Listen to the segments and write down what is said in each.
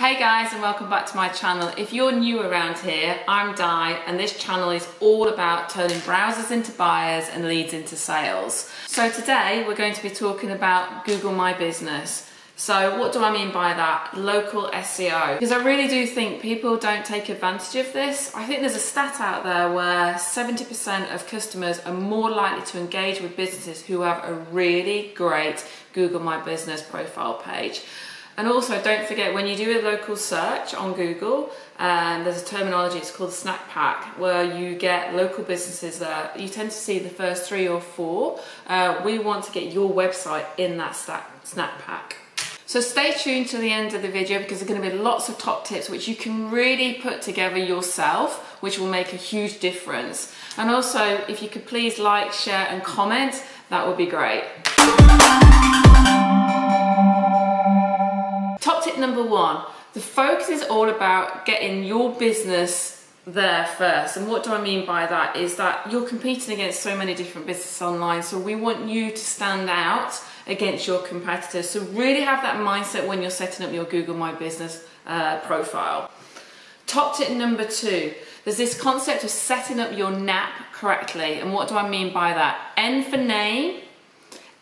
Hey guys, and welcome back to my channel. If you're new around here, I'm Di, and this channel is all about turning browsers into buyers and leads into sales. So today we're going to be talking about Google My Business. So what do I mean by that? Local SEO. Because I really do think people don't take advantage of this. I think there's a stat out there where 70% of customers are more likely to engage with businesses who have a really great Google My Business profile page. And also, don't forget, when you do a local search on Google, there's a terminology, it's called Snack Pack, where you get local businesses there. You tend to see the first 3 or 4. We want to get your website in that Snack Pack. So stay tuned to the end of the video because there are going to be lots of top tips which you can really put together yourself, which will make a huge difference. And also, if you could please like, share and comment, that would be great. Top tip number 1, the focus is all about getting your business there first. And what do I mean by that is that you're competing against so many different businesses online, so we want you to stand out against your competitors. So really have that mindset when you're setting up your Google My Business profile. Top tip number 2, there's this concept of setting up your NAP correctly. And what do I mean by that? N for name,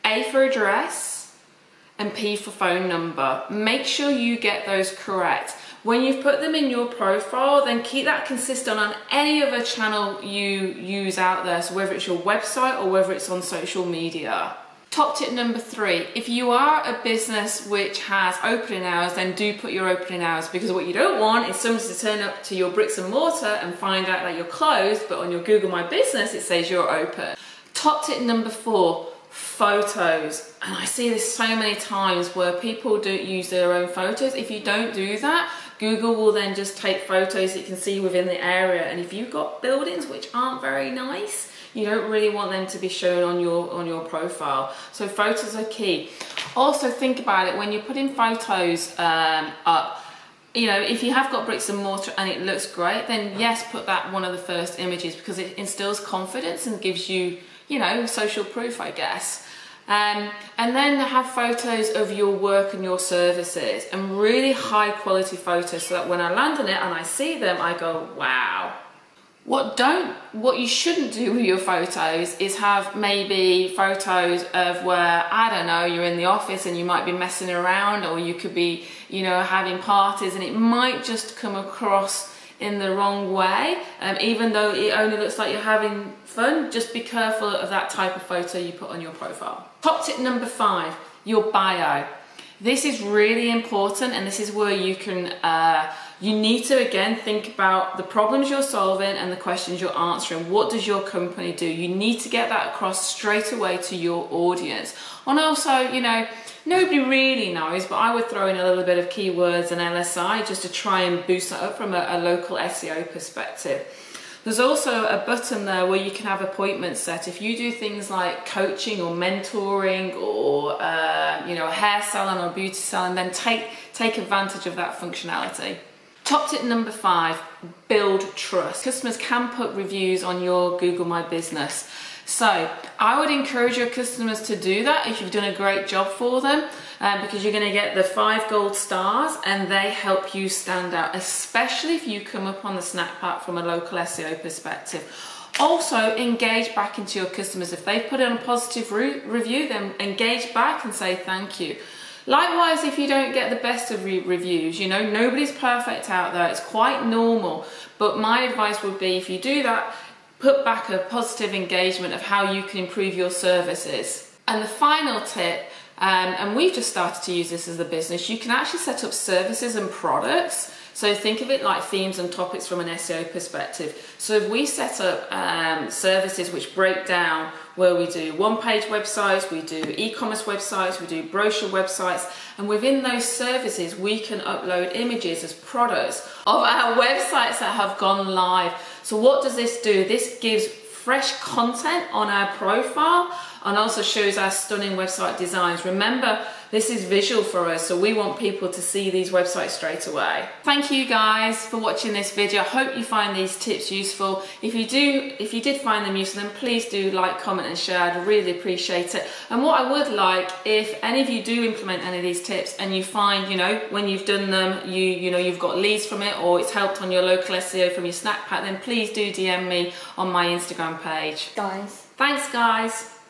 A for address, and P for phone number. Make sure you get those correct. When you've put them in your profile, then keep that consistent on any other channel you use out there, so whether it's your website or whether it's on social media. Top tip number 3, if you are a business which has opening hours, then do put your opening hours, because what you don't want is somebody to turn up to your bricks and mortar and find out that you're closed, but on your Google My Business it says you're open. Top tip number 4, photos. And I see this so many times where people don't use their own photos. If you don't do that, Google will then just take photos that you can see within the area, and if you've got buildings which aren't very nice, you don't really want them to be shown on your profile. So photos are key. Also think about it when you're putting photos up. You know, if you have got bricks and mortar and it looks great, then yes, put that one of the first images, because it instills confidence and gives you, you know, social proof, I guess. And then have photos of your work and your services, and really high quality photos, so that when I land on it and I see them, I go, wow. What you shouldn't do with your photos is have maybe photos of where, I don't know, you're in the office and you might be messing around, or you could be, you know, having parties, and it might just come across in the wrong way, even though it only looks like you're having fun. Just be careful of that type of photo you put on your profile. Top tip number 5, your bio. This is really important, and this is where you can you need to again think about the problems you're solving and the questions you're answering. What does your company do? You need to get that across straight away to your audience. And also, you know, nobody really knows, but I would throw in a little bit of keywords and LSI just to try and boost that up from a local SEO perspective. There's also a button there where you can have appointments set. If you do things like coaching or mentoring or you know, a hair salon or beauty salon, then take advantage of that functionality. Top tip number 5, build trust. Customers can put reviews on your Google My Business. So I would encourage your customers to do that if you've done a great job for them, because you're going to get the 5 gold stars and they help you stand out, especially if you come up on the Snack Pack from a local SEO perspective. Also, engage back into your customers. If they've put in a positive review, then engage back and say thank you. Likewise, if you don't get the best of reviews, you know, nobody's perfect out there. It's quite normal. But my advice would be, if you do that, put back a positive engagement of how you can improve your services. And the final tip, and we've just started to use this as a business, you can actually set up services and products. So think of it like themes and topics from an SEO perspective. So if we set up services which break down, where we do one-page websites, we do e-commerce websites, we do brochure websites, and within those services we can upload images as products of our websites that have gone live. So what does this do? This gives fresh content on our profile and also shows our stunning website designs. Remember, this is visual for us, so we want people to see these websites straight away. Thank you guys for watching this video. I hope you find these tips useful. If you did find them useful, then please do like, comment and share. I'd really appreciate it. And what I would like, if any of you do implement any of these tips and you find, you know, when you've done them, you've got leads from it, or it's helped on your local SEO from your snack pack, then please do DM me on my Instagram page. Guys. Thanks guys.